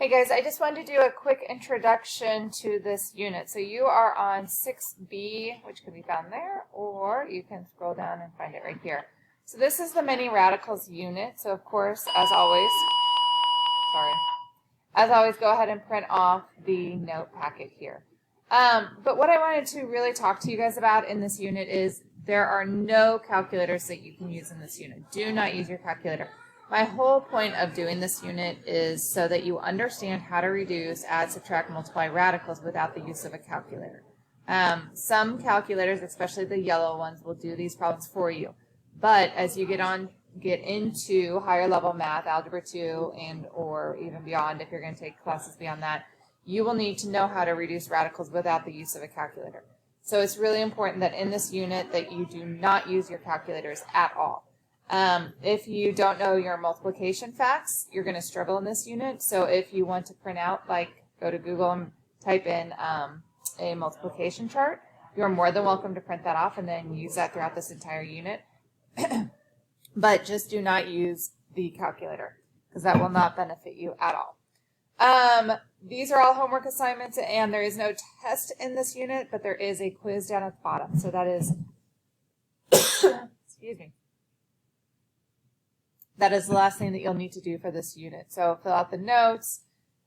Hey guys, I just wanted to do a quick introduction to this unit. So you are on 6B, which can be found there, or you can scroll down and find it right here. So this is the many radicals unit. So of course, as always, go ahead and print off the note packet here. But what I wanted to really talk to you guys about in this unit is there are no calculators that you can use in this unit. Do not use your calculator. My whole point of doing this unit is so that you understand how to reduce, add, subtract, multiply radicals without the use of a calculator. Some calculators, especially the yellow ones, will do these problems for you. But as you get into higher level math, algebra 2, and or even beyond, if you're going to take classes beyond that, you will need to know how to reduce radicals without the use of a calculator. So it's really important that in this unit that you do not use your calculators at all. If you don't know your multiplication facts, you're going to struggle in this unit. So if you want to print out, like go to Google and type in a multiplication chart, you're more than welcome to print that off and then use that throughout this entire unit. But just do not use the calculator because that will not benefit you at all. These are all homework assignments and there is no test in this unit, but there is a quiz down at the bottom. So that is, excuse me. That is the last thing that you'll need to do for this unit. So fill out the notes,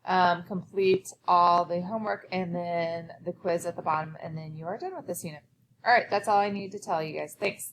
complete all the homework, and then the quiz at the bottom, and then you are done with this unit. All right, that's all I need to tell you guys. Thanks.